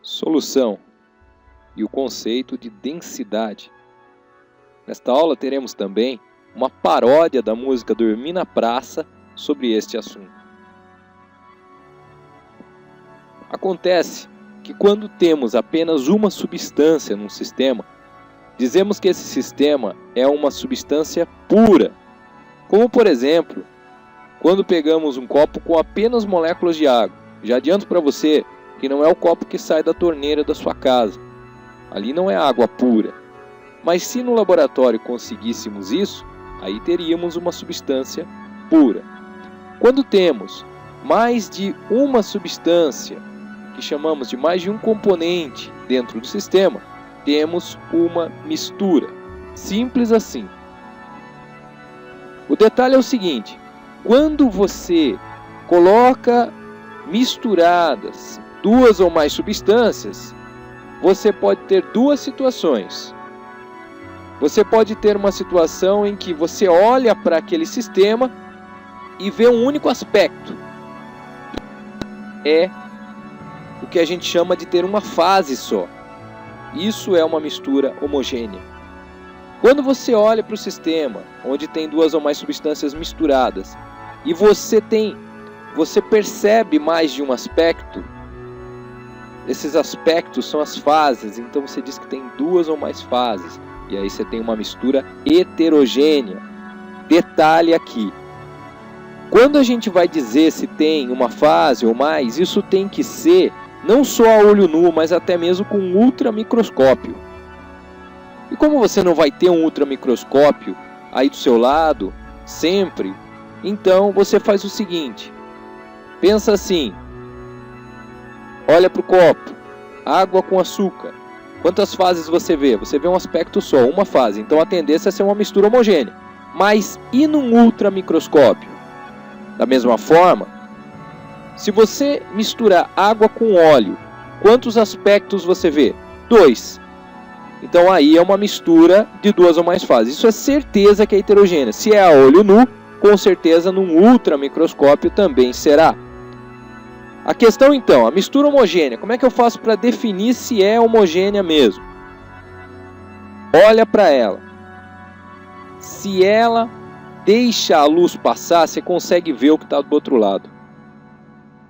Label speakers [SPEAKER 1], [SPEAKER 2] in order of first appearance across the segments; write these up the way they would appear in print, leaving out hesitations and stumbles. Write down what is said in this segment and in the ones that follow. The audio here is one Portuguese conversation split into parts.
[SPEAKER 1] solução e o conceito de densidade. Nesta aula teremos também uma paródia da música Dormir na Praça sobre este assunto. Acontece que quando temos apenas uma substância num sistema, dizemos que esse sistema é uma substância pura. Como, por exemplo, quando pegamos um copo com apenas moléculas de água. Já adianto para você que não é o copo que sai da torneira da sua casa. Ali não é água pura. Mas se no laboratório conseguíssemos isso, aí teríamos uma substância pura. Quando temos mais de uma substância, que chamamos de mais de um componente dentro do sistema, temos uma mistura. Simples assim. O detalhe é o seguinte: quando você coloca misturadas duas ou mais substâncias, você pode ter duas situações. Você pode ter uma situação em que você olha para aquele sistema e vê um único aspecto. É o que a gente chama de ter uma fase só. Isso é uma mistura homogênea. Quando você olha para o sistema, onde tem duas ou mais substâncias misturadas, e você percebe mais de um aspecto, esses aspectos são as fases, então você diz que tem duas ou mais fases, e aí você tem uma mistura heterogênea. Detalhe aqui: quando a gente vai dizer se tem uma fase ou mais, isso tem que ser não só a olho nu, mas até mesmo com um ultramicroscópio. E como você não vai ter um ultramicroscópio aí do seu lado, sempre, então você faz o seguinte: pensa assim, olha para o copo, água com açúcar. Quantas fases você vê? Você vê um aspecto só, uma fase. Então a tendência é ser uma mistura homogênea. Mas e num ultramicroscópio? Da mesma forma, se você misturar água com óleo, quantos aspectos você vê? 2. Então aí é uma mistura de duas ou mais fases. Isso é certeza que é heterogênea. Se é a olho nu, com certeza num ultramicroscópio também será. A questão então, a mistura homogênea, como é que eu faço para definir se é homogênea mesmo? Olha para ela. Se ela deixa a luz passar, você consegue ver o que está do outro lado.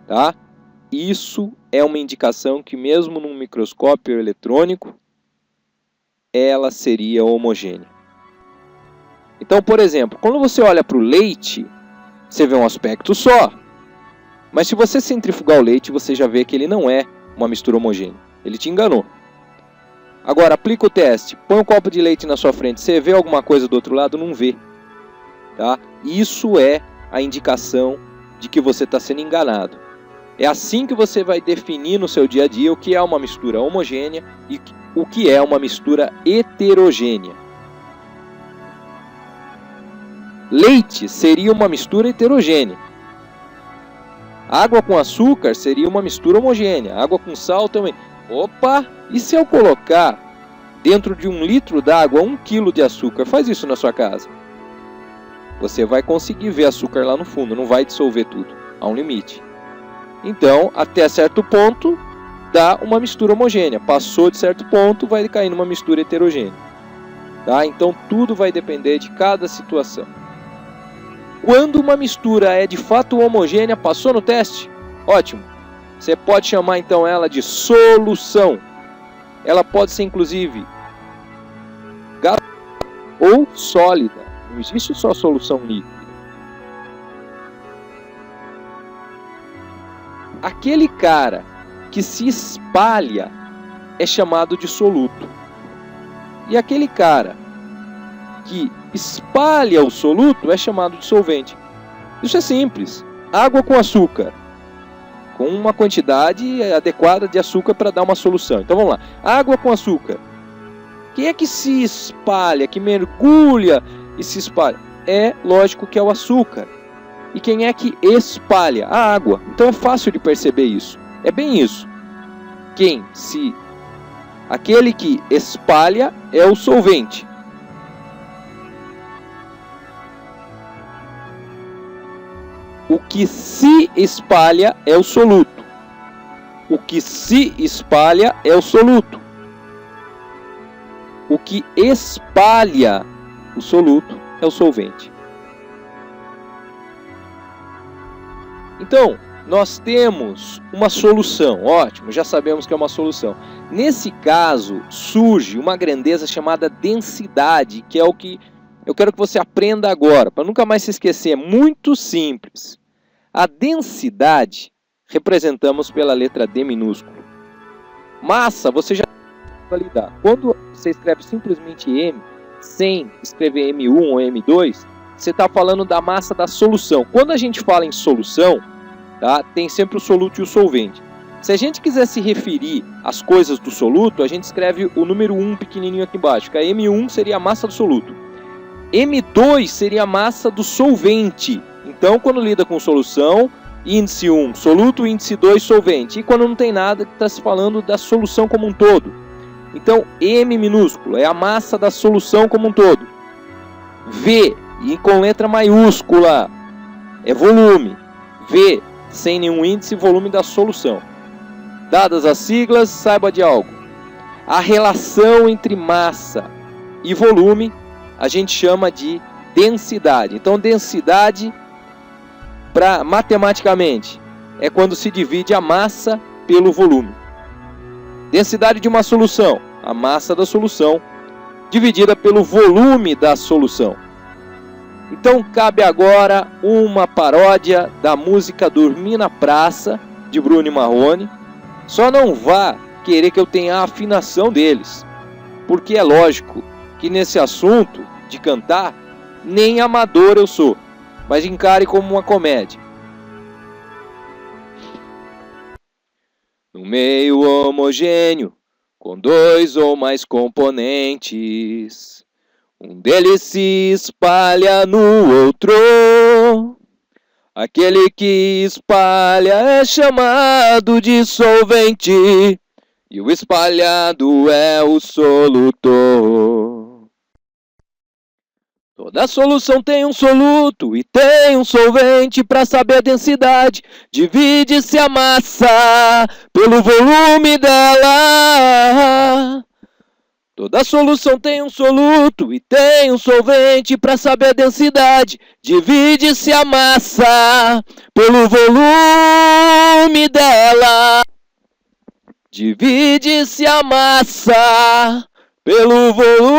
[SPEAKER 1] Tá? Isso é uma indicação que mesmo num microscópio eletrônico, ela seria homogênea. Então, por exemplo, quando você olha para o leite, você vê um aspecto só. Mas se você centrifugar o leite, você já vê que ele não é uma mistura homogênea. Ele te enganou. Agora, aplica o teste. Põe um copo de leite na sua frente. Você vê alguma coisa do outro lado? Não vê. Tá? Isso é a indicação de que você está sendo enganado. É assim que você vai definir no seu dia a dia o que é uma mistura homogênea e o que é uma mistura heterogênea. Leite seria uma mistura heterogênea. Água com açúcar seria uma mistura homogênea. Água com sal também. Opa! E se eu colocar dentro de 1 litro d'água 1 quilo de açúcar? Faz isso na sua casa. Você vai conseguir ver açúcar lá no fundo. Não vai dissolver tudo. Há um limite. Então, até certo ponto, dá uma mistura homogênea. Passou de certo ponto, vai cair numa mistura heterogênea. Tá? Então, tudo vai depender de cada situação. Quando uma mistura é de fato homogênea, passou no teste? Ótimo. Você pode chamar então ela de solução. Ela pode ser inclusive gasosa ou sólida. Não existe só solução líquida. Aquele cara que se espalha é chamado de soluto. E aquele cara que espalha o soluto é chamado de solvente. Isso é simples. Água com açúcar, com uma quantidade adequada de açúcar para dar uma solução. Então vamos lá. Água com açúcar. Quem é que se espalha, que mergulha e se espalha? É lógico que é o açúcar. E quem é que espalha? A água. Então é fácil de perceber isso. É bem isso. Aquele que espalha é o solvente. O que se espalha é o soluto. O que se espalha é o soluto. O que espalha o soluto é o solvente. Então, nós temos uma solução. Ótimo, já sabemos que é uma solução. Nesse caso, surge uma grandeza chamada densidade, que é o que eu quero que você aprenda agora, para nunca mais se esquecer. É muito simples. A densidade representamos pela letra D minúsculo. Massa, você já vai lidar. Quando você escreve simplesmente M, sem escrever M1 ou M2, você está falando da massa da solução. Quando a gente fala em solução, tá, tem sempre o soluto e o solvente. Se a gente quiser se referir às coisas do soluto, a gente escreve o número 1 pequenininho aqui embaixo, que a M1 seria a massa do soluto. M2 seria a massa do solvente. Então, quando lida com solução, índice 1, soluto, índice 2, solvente. E quando não tem nada, está se falando da solução como um todo. Então, M minúsculo é a massa da solução como um todo. V, e com letra maiúscula, é volume. V, sem nenhum índice, volume da solução. Dadas as siglas, saiba de algo. A relação entre massa e volume a gente chama de densidade. Então, densidade, matematicamente, é quando se divide a massa pelo volume. Densidade de uma solução, a massa da solução, dividida pelo volume da solução. Então, cabe agora uma paródia da música Dormir na Praça, de Bruno e Marrone. Só não vá querer que eu tenha a afinação deles, porque é lógico que nesse assunto de cantar, nem amador eu sou, mas encare como uma comédia. No meio homogêneo, com 2 ou mais componentes, um deles se espalha no outro. Aquele que espalha é chamado de solvente, e o espalhado é o solutor. Toda solução tem um soluto e tem um solvente. Para saber a densidade, divide-se a massa pelo volume dela. Toda solução tem um soluto e tem um solvente. Para saber a densidade, divide-se a massa pelo volume dela. Divide-se a massa pelo volume